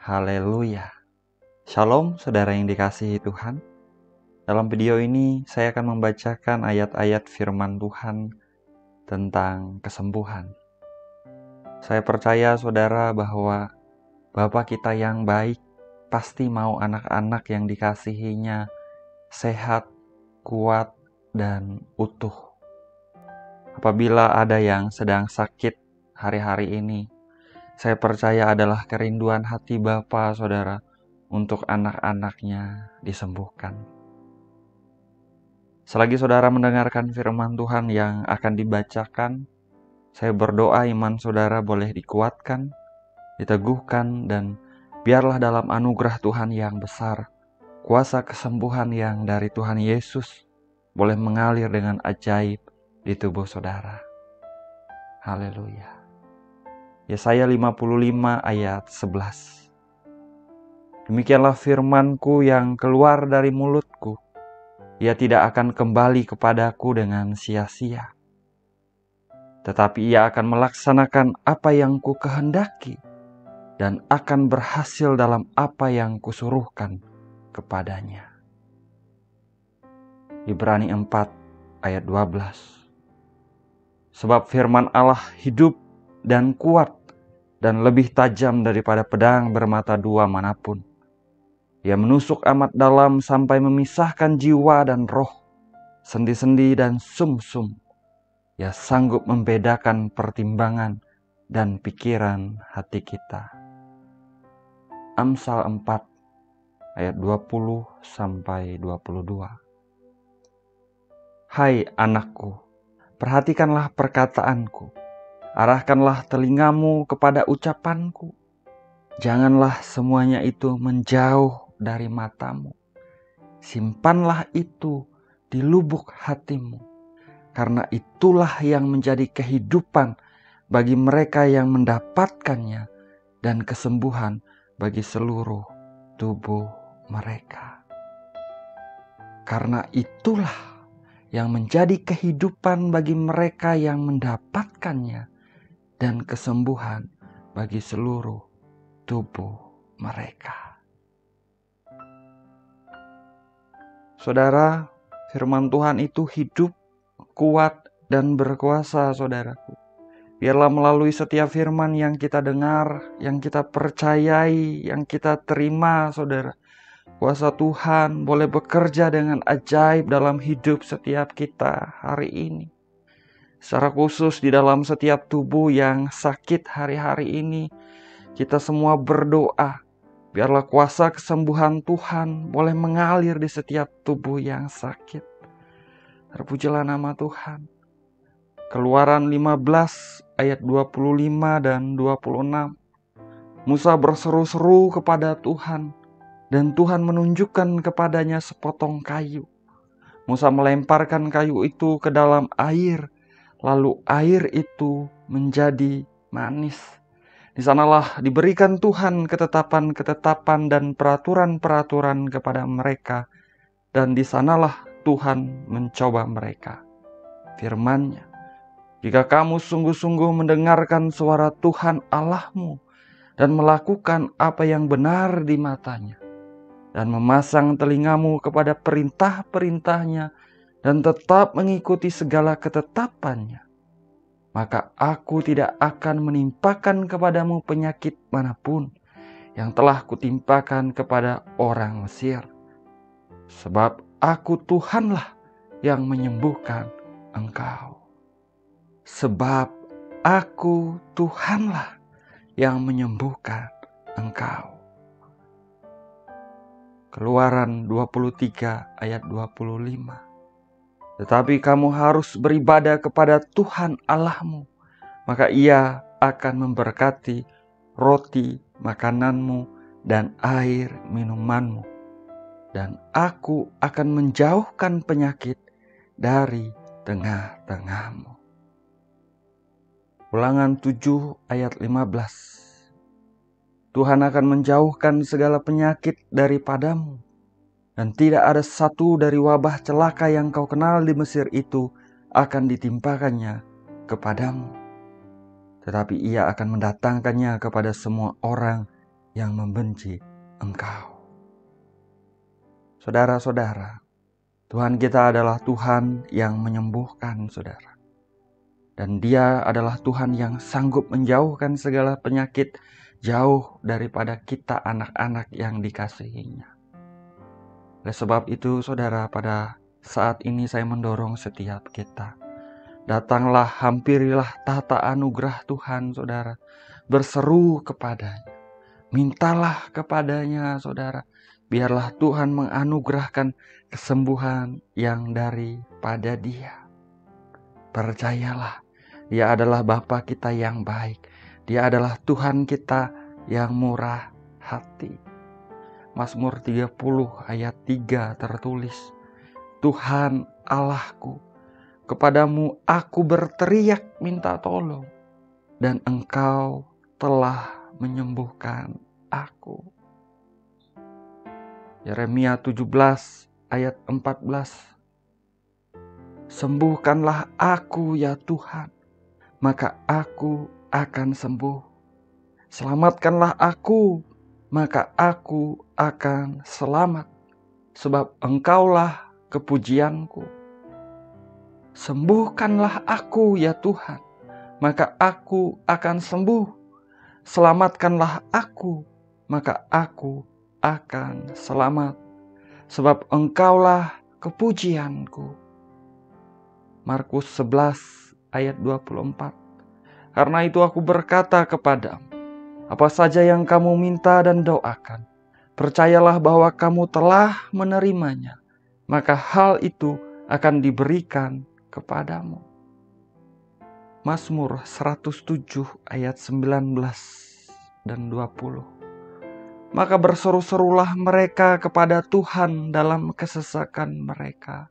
Haleluya. Shalom saudara yang dikasihi Tuhan. Dalam video ini saya akan membacakan ayat-ayat firman Tuhan tentang kesembuhan. Saya percaya saudara bahwa Bapa kita yang baik pasti mau anak-anak yang dikasihinya sehat, kuat, dan utuh. Apabila ada yang sedang sakit hari-hari ini, saya percaya adalah kerinduan hati Bapa saudara untuk anak-anaknya disembuhkan. Selagi saudara mendengarkan firman Tuhan yang akan dibacakan, saya berdoa iman saudara boleh dikuatkan, diteguhkan, dan biarlah dalam anugerah Tuhan yang besar, kuasa kesembuhan yang dari Tuhan Yesus boleh mengalir dengan ajaib di tubuh saudara. Haleluya. Yesaya 55 ayat 11. Demikianlah firman-Ku yang keluar dari mulut-Ku. Ia tidak akan kembali kepadaku dengan sia-sia, tetapi ia akan melaksanakan apa yang Ku kehendaki dan akan berhasil dalam apa yang Kusuruhkan kepadanya. Ibrani 4 ayat 12. Sebab firman Allah hidup dan kuat dan lebih tajam daripada pedang bermata dua manapun. Ia menusuk amat dalam sampai memisahkan jiwa dan roh, sendi-sendi dan sum-sum. Ia sanggup membedakan pertimbangan dan pikiran hati kita. Amsal 4 ayat 20 sampai 22. Hai anakku, perhatikanlah perkataanku. Arahkanlah telingamu kepada ucapanku. Janganlah semuanya itu menjauh dari matamu. Simpanlah itu di lubuk hatimu, karena itulah yang menjadi kehidupan bagi mereka yang mendapatkannya dan kesembuhan bagi seluruh tubuh mereka. Karena itulah yang menjadi kehidupan bagi mereka yang mendapatkannya dan kesembuhan bagi seluruh tubuh mereka. Saudara, firman Tuhan itu hidup, kuat, dan berkuasa, saudaraku. Biarlah melalui setiap firman yang kita dengar, yang kita percayai, yang kita terima, saudara, kuasa Tuhan boleh bekerja dengan ajaib dalam hidup setiap kita hari ini. Secara khusus di dalam setiap tubuh yang sakit hari-hari ini, kita semua berdoa. Biarlah kuasa kesembuhan Tuhan boleh mengalir di setiap tubuh yang sakit. Terpujilah nama Tuhan. Keluaran 15 ayat 25 dan 26. Musa berseru-seru kepada Tuhan, dan Tuhan menunjukkan kepadanya sepotong kayu. Musa melemparkan kayu itu ke dalam air, lalu air itu menjadi manis. Di sanalah diberikan Tuhan ketetapan-ketetapan dan peraturan-peraturan kepada mereka, dan di sanalah Tuhan mencoba mereka. Firman-Nya, jika kamu sungguh-sungguh mendengarkan suara Tuhan Allahmu dan melakukan apa yang benar di matanya, dan memasang telingamu kepada perintah-perintahnya dan tetap mengikuti segala ketetapannya, maka aku tidak akan menimpakan kepadamu penyakit manapun yang telah kutimpakan kepada orang Mesir. Sebab aku Tuhanlah yang menyembuhkan engkau. Sebab aku Tuhanlah yang menyembuhkan engkau. Keluaran 23 ayat 25. Tetapi kamu harus beribadah kepada Tuhan Allahmu, maka Ia akan memberkati roti makananmu dan air minumanmu, dan aku akan menjauhkan penyakit dari tengah-tengahmu. Ulangan 7 ayat 15. Tuhan akan menjauhkan segala penyakit daripadamu, dan tidak ada satu dari wabah celaka yang kau kenal di Mesir itu akan ditimpakannya kepadamu. Tetapi Ia akan mendatangkannya kepada semua orang yang membenci engkau. Saudara-saudara, Tuhan kita adalah Tuhan yang menyembuhkan saudara. Dan Dia adalah Tuhan yang sanggup menjauhkan segala penyakit jauh daripada kita anak-anak yang dikasihinya. Oleh sebab itu saudara, pada saat ini saya mendorong setiap kita. Datanglah, hampirilah tahta anugerah Tuhan saudara. Berseru kepadanya. Mintalah kepadanya saudara. Biarlah Tuhan menganugerahkan kesembuhan yang daripada Dia. Percayalah, Dia adalah Bapa kita yang baik. Dia adalah Tuhan kita yang murah hati. Mazmur 30 ayat 3 tertulis, Tuhan Allahku, kepadamu aku berteriak minta tolong, dan Engkau telah menyembuhkan aku. Yeremia 17 ayat 14. Sembuhkanlah aku ya Tuhan, maka aku akan sembuh. Selamatkanlah aku, maka aku akan selamat, sebab Engkaulah kepujianku. Sembuhkanlah aku ya Tuhan, maka aku akan sembuh. Selamatkanlah aku, maka aku akan selamat, sebab Engkaulah kepujianku. Markus 11 ayat 24. Karena itu aku berkata kepadamu, apa saja yang kamu minta dan doakan, percayalah bahwa kamu telah menerimanya, maka hal itu akan diberikan kepadamu. Mazmur 107 ayat 19 dan 20. Maka berseru-serulah mereka kepada Tuhan dalam kesesakan mereka,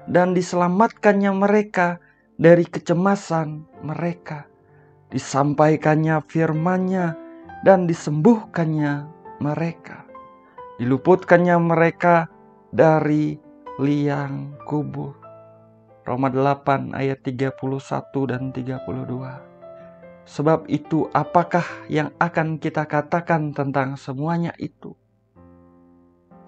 dan diselamatkannya mereka dari kecemasan mereka. Disampaikannya firman-Nya dan disembuhkannya mereka. Diluputkannya mereka dari liang kubur. Roma 8 ayat 31 dan 32. Sebab itu apakah yang akan kita katakan tentang semuanya itu?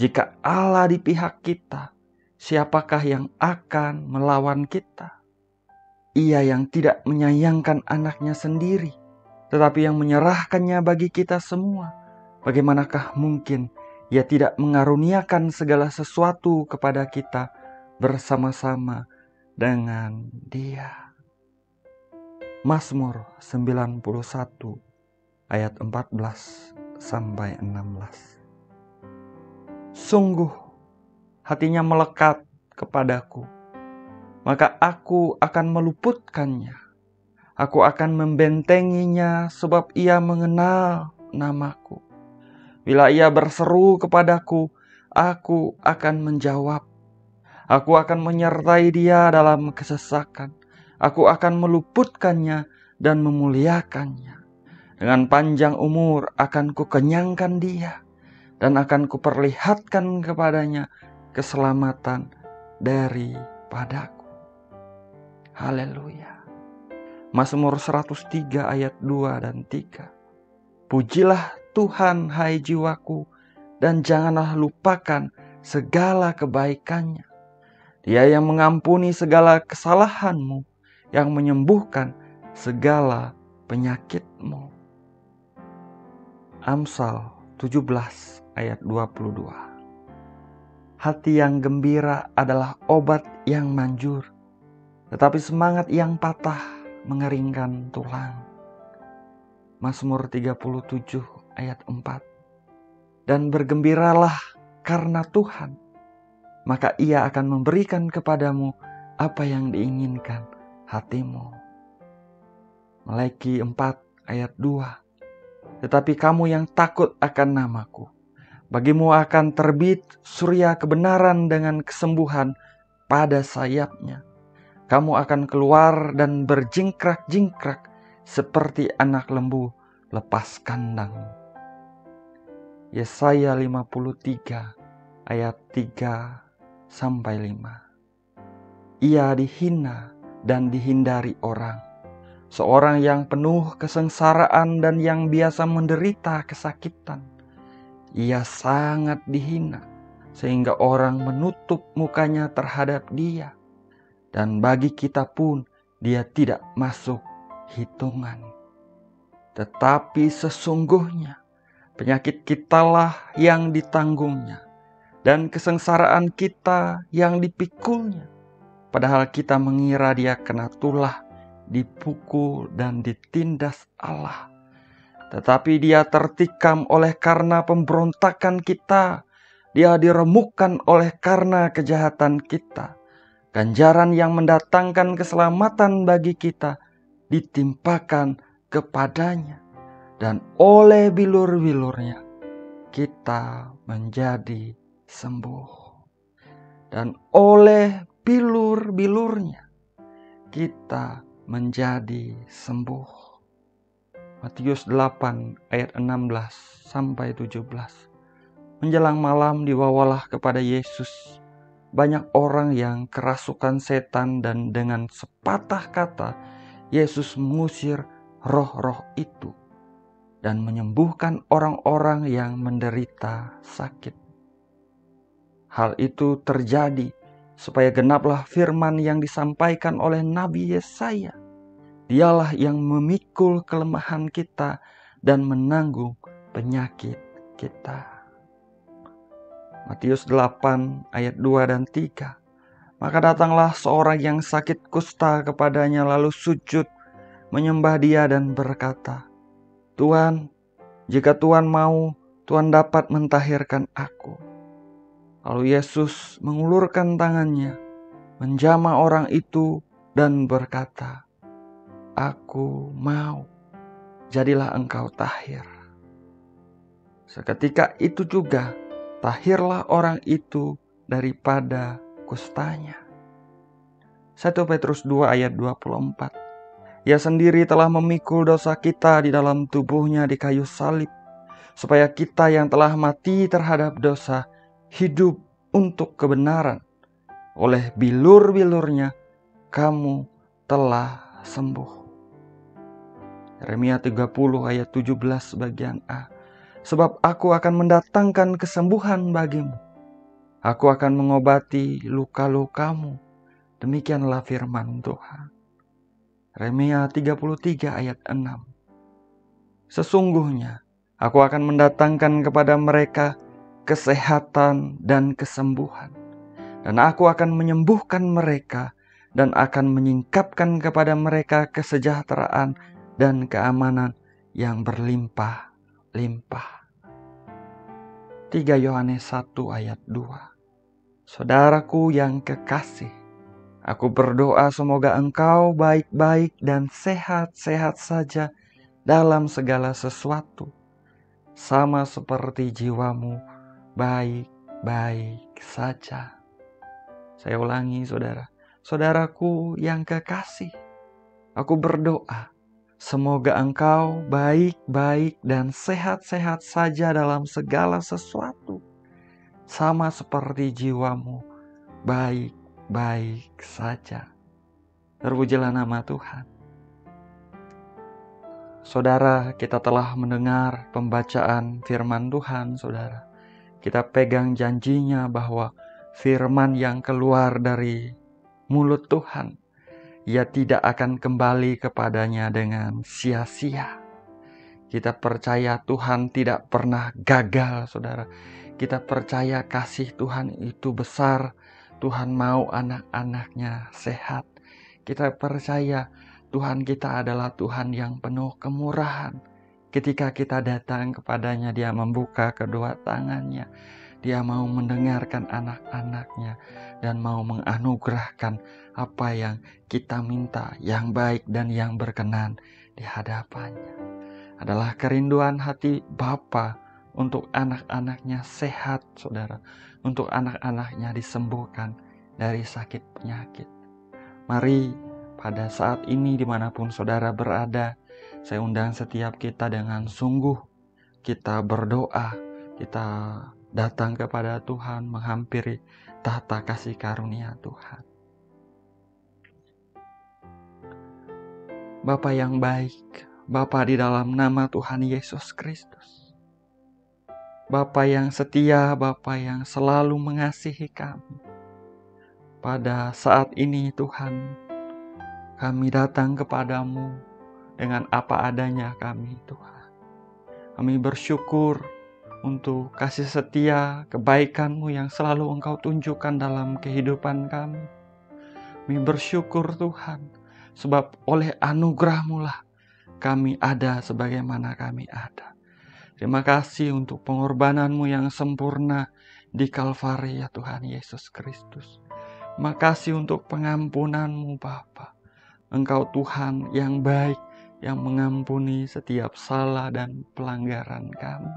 Jika Allah di pihak kita, siapakah yang akan melawan kita? Ia yang tidak menyayangkan anaknya sendiri, tetapi yang menyerahkannya bagi kita semua. Bagaimanakah mungkin Ia tidak mengaruniakan segala sesuatu kepada kita bersama-sama dengan Dia? Mazmur 91 ayat 14 sampai 16. Sungguh hatinya melekat kepadaku, maka aku akan meluputkannya. Aku akan membentenginya sebab ia mengenal namaku. Bila ia berseru kepadaku, aku akan menjawab. Aku akan menyertai dia dalam kesesakan. Aku akan meluputkannya dan memuliakannya. Dengan panjang umur akan kukenyangkan dia, dan akan kuperlihatkan kepadanya keselamatan daripadaku. Haleluya. Mazmur 103 ayat 2 dan 3. Pujilah Tuhan hai jiwaku, dan janganlah lupakan segala kebaikannya. Dia yang mengampuni segala kesalahanmu, yang menyembuhkan segala penyakitmu. Amsal 17 ayat 22. Hati yang gembira adalah obat yang manjur, tetapi semangat yang patah mengeringkan tulang. Mazmur 37 ayat 4. Dan bergembiralah karena Tuhan, maka Ia akan memberikan kepadamu apa yang diinginkan hatimu. Malaki 4 ayat 2. Tetapi kamu yang takut akan namaku, bagimu akan terbit surya kebenaran dengan kesembuhan pada sayapnya. Kamu akan keluar dan berjingkrak-jingkrak seperti anak lembu lepas kandang. Yesaya 53 ayat 3 sampai 5. Ia dihina dan dihindari orang, seorang yang penuh kesengsaraan dan yang biasa menderita kesakitan. Ia sangat dihina, sehingga orang menutup mukanya terhadap dia. Dan bagi kita pun dia tidak masuk hitungan. Tetapi sesungguhnya penyakit kitalah yang ditanggungnya, dan kesengsaraan kita yang dipikulnya. Padahal kita mengira dia kena tulah, dipukul dan ditindas Allah. Tetapi dia tertikam oleh karena pemberontakan kita. Dia diremukkan oleh karena kejahatan kita. Ganjaran yang mendatangkan keselamatan bagi kita ditimpakan kepadanya. Dan oleh bilur-bilurnya kita menjadi sembuh. Dan oleh bilur-bilurnya kita menjadi sembuh. Matius 8 ayat 16 sampai 17. Menjelang malam dibawalah kepada Yesus banyak orang yang kerasukan setan, dan dengan sepatah kata Yesus mengusir roh-roh itu dan menyembuhkan orang-orang yang menderita sakit. Hal itu terjadi supaya genaplah firman yang disampaikan oleh Nabi Yesaya. Dialah yang memikul kelemahan kita dan menanggung penyakit kita. Matius 8 ayat 2 dan 3. Maka datanglah seorang yang sakit kusta kepadanya, lalu sujud menyembah dia dan berkata, "Tuhan, jika Tuhan mau, Tuhan dapat mentahirkan aku." Lalu Yesus mengulurkan tangannya, menjamah orang itu dan berkata, "Aku mau, jadilah engkau tahir." Seketika itu juga tahirlah orang itu daripada kustanya. 1 Petrus 2 ayat 24. Ia sendiri telah memikul dosa kita di dalam tubuhnya di kayu salib, supaya kita yang telah mati terhadap dosa hidup untuk kebenaran. Oleh bilur-bilurnya kamu telah sembuh. Yeremia 30 ayat 17 bagian A. Sebab aku akan mendatangkan kesembuhan bagimu. Aku akan mengobati luka-lukamu. Demikianlah firman Tuhan. Yeremia 33 ayat 6. Sesungguhnya aku akan mendatangkan kepada mereka kesehatan dan kesembuhan. Dan aku akan menyembuhkan mereka dan akan menyingkapkan kepada mereka kesejahteraan dan keamanan yang berlimpah-limpah. 3 Yohanes 1 ayat 2. Saudaraku yang kekasih, aku berdoa semoga engkau baik-baik dan sehat-sehat saja dalam segala sesuatu, sama seperti jiwamu baik-baik saja. Saya ulangi, saudara. Saudaraku yang kekasih, aku berdoa semoga engkau baik-baik dan sehat-sehat saja dalam segala sesuatu, sama seperti jiwamu baik-baik saja. Terpujilah nama Tuhan. Saudara, kita telah mendengar pembacaan firman Tuhan, saudara. Kita pegang janjinya bahwa firman yang keluar dari mulut Tuhan, ia tidak akan kembali kepadanya dengan sia-sia. Kita percaya Tuhan tidak pernah gagal, saudara. Kita percaya kasih Tuhan itu besar. Tuhan mau anak-anaknya sehat. Kita percaya Tuhan kita adalah Tuhan yang penuh kemurahan. Ketika kita datang kepadanya, Dia membuka kedua tangannya. Dia mau mendengarkan anak-anaknya dan mau menganugerahkan apa yang kita minta, yang baik dan yang berkenan di hadapannya. Adalah kerinduan hati Bapa untuk anak-anaknya sehat, saudara. Untuk anak-anaknya disembuhkan dari sakit penyakit. Mari pada saat ini dimanapun saudara berada, saya undang setiap kita dengan sungguh kita berdoa, kita datang kepada Tuhan, menghampiri tahta kasih karunia Tuhan. Bapa yang baik, Bapa di dalam nama Tuhan Yesus Kristus, Bapa yang setia, Bapa yang selalu mengasihi kami. Pada saat ini Tuhan, kami datang kepadamu dengan apa adanya kami Tuhan. Kami bersyukur untuk kasih setia, kebaikan-Mu yang selalu Engkau tunjukkan dalam kehidupan kami. Kami bersyukur Tuhan, sebab oleh anugerah-Mu lah kami ada sebagaimana kami ada. Terima kasih untuk pengorbanan-Mu yang sempurna di Kalvari ya Tuhan Yesus Kristus. Terima kasih untuk pengampunan-Mu Bapa. Engkau Tuhan yang baik, yang mengampuni setiap salah dan pelanggaran kami.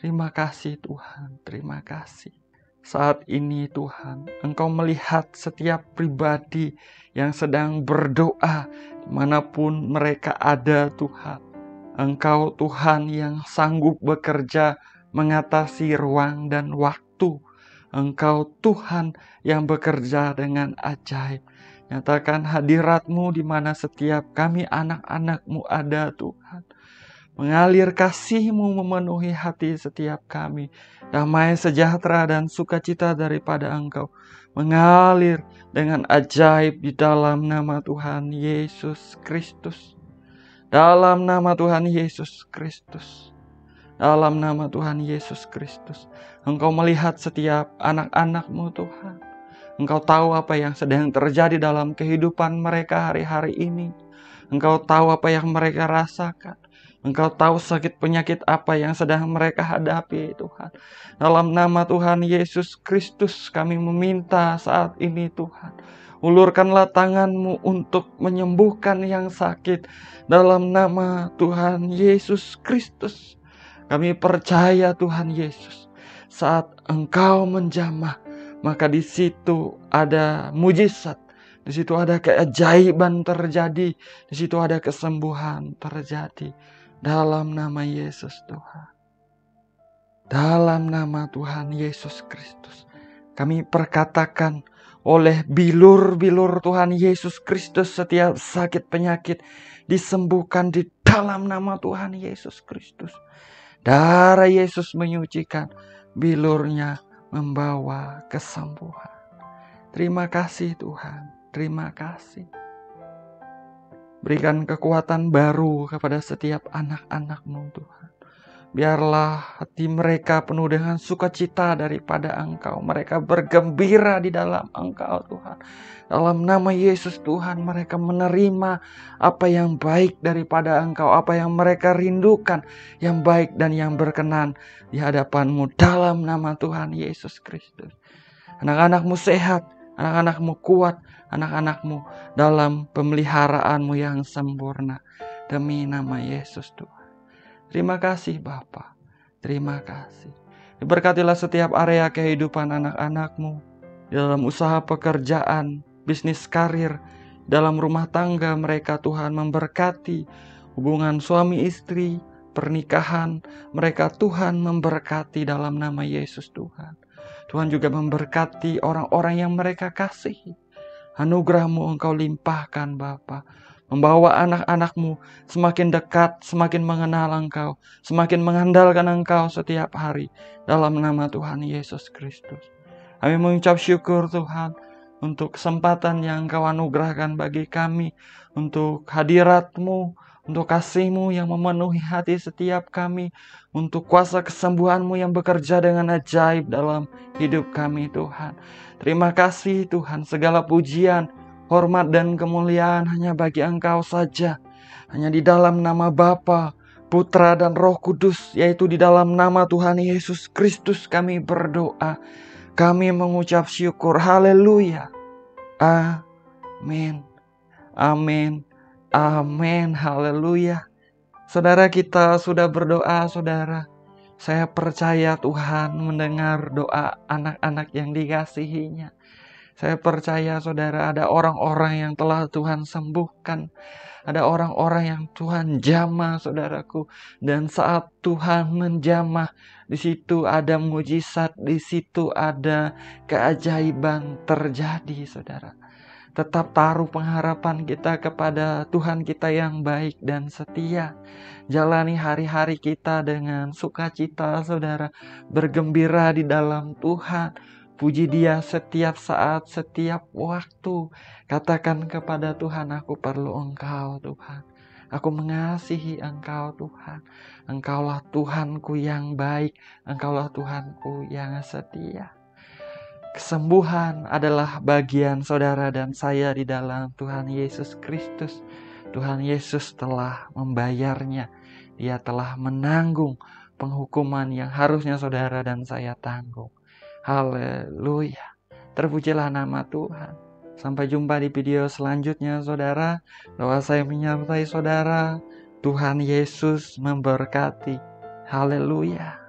Terima kasih Tuhan, terima kasih. Saat ini Tuhan, Engkau melihat setiap pribadi yang sedang berdoa dimanapun mereka ada Tuhan. Engkau Tuhan yang sanggup bekerja mengatasi ruang dan waktu. Engkau Tuhan yang bekerja dengan ajaib. Nyatakan hadirat-Mu di mana setiap kami anak-anak-Mu ada Tuhan. Mengalir kasih-Mu memenuhi hati setiap kami. Damai sejahtera dan sukacita daripada Engkau mengalir dengan ajaib di dalam nama Tuhan Yesus Kristus. Dalam nama Tuhan Yesus Kristus. Dalam nama Tuhan Yesus Kristus. Engkau melihat setiap anak-anak-Mu Tuhan. Engkau tahu apa yang sedang terjadi dalam kehidupan mereka hari-hari ini. Engkau tahu apa yang mereka rasakan. Engkau tahu sakit penyakit apa yang sedang mereka hadapi Tuhan. Dalam nama Tuhan Yesus Kristus kami meminta saat ini Tuhan. Ulurkanlah tangan-Mu untuk menyembuhkan yang sakit. Dalam nama Tuhan Yesus Kristus. Kami percaya Tuhan Yesus. Saat Engkau menjamah, maka di situ ada mujizat. Di situ ada keajaiban terjadi. Di situ ada kesembuhan terjadi. Dalam nama Yesus Tuhan. Dalam nama Tuhan Yesus Kristus. Kami perkatakan oleh bilur-bilur Tuhan Yesus Kristus setiap sakit penyakit disembuhkan di dalam nama Tuhan Yesus Kristus. Darah Yesus menyucikan, bilurnya membawa kesembuhan. Terima kasih Tuhan, terima kasih. Berikan kekuatan baru kepada setiap anak-anak-Mu Tuhan. Biarlah hati mereka penuh dengan sukacita daripada Engkau. Mereka bergembira di dalam Engkau Tuhan. Dalam nama Yesus Tuhan, mereka menerima apa yang baik daripada Engkau. Apa yang mereka rindukan, yang baik dan yang berkenan di hadapan-Mu. Dalam nama Tuhan Yesus Kristus. Anak-anak-Mu sehat, anak-anak-Mu kuat, anak-anak-Mu dalam pemeliharaan-Mu yang sempurna. Demi nama Yesus Tuhan. Terima kasih Bapa, terima kasih. Diberkatilah setiap area kehidupan anak-anak-Mu. Dalam usaha pekerjaan, bisnis karir, dalam rumah tangga mereka Tuhan memberkati. Hubungan suami istri, pernikahan, mereka Tuhan memberkati dalam nama Yesus Tuhan. Tuhan juga memberkati orang-orang yang mereka kasihi. Anugerah-Mu Engkau limpahkan Bapa. Membawa anak-anak-Mu semakin dekat, semakin mengenal Engkau, semakin mengandalkan Engkau setiap hari. Dalam nama Tuhan Yesus Kristus. Kami mengucap syukur Tuhan untuk kesempatan yang Engkau anugerahkan bagi kami. Untuk hadirat-Mu, untuk kasih-Mu yang memenuhi hati setiap kami. Untuk kuasa kesembuhan-Mu yang bekerja dengan ajaib dalam hidup kami Tuhan. Terima kasih Tuhan, segala pujian, hormat dan kemuliaan hanya bagi Engkau saja. Hanya di dalam nama Bapa, Putra dan Roh Kudus, yaitu di dalam nama Tuhan Yesus Kristus kami berdoa. Kami mengucap syukur. Haleluya. Amin. Amin. Amin. Haleluya. Saudara, kita sudah berdoa, saudara. Saya percaya Tuhan mendengar doa anak-anak yang dikasihinya. Saya percaya saudara, ada orang-orang yang telah Tuhan sembuhkan. Ada orang-orang yang Tuhan jamah saudaraku. Dan saat Tuhan menjamah, di situ ada mujizat, di situ ada keajaiban terjadi saudara. Tetap taruh pengharapan kita kepada Tuhan kita yang baik dan setia. Jalani hari-hari kita dengan sukacita, saudara. Bergembira di dalam Tuhan. Puji Dia setiap saat, setiap waktu. Katakan kepada Tuhan, aku perlu Engkau, Tuhan. Aku mengasihi Engkau, Tuhan. Engkaulah Tuhanku yang baik. Engkaulah Tuhanku yang setia. Kesembuhan adalah bagian saudara dan saya di dalam Tuhan Yesus Kristus. Tuhan Yesus telah membayarnya. Dia telah menanggung penghukuman yang harusnya saudara dan saya tanggung. Haleluya. Terpujilah nama Tuhan. Sampai jumpa di video selanjutnya, saudara. Doa saya menyertai saudara. Tuhan Yesus memberkati. Haleluya.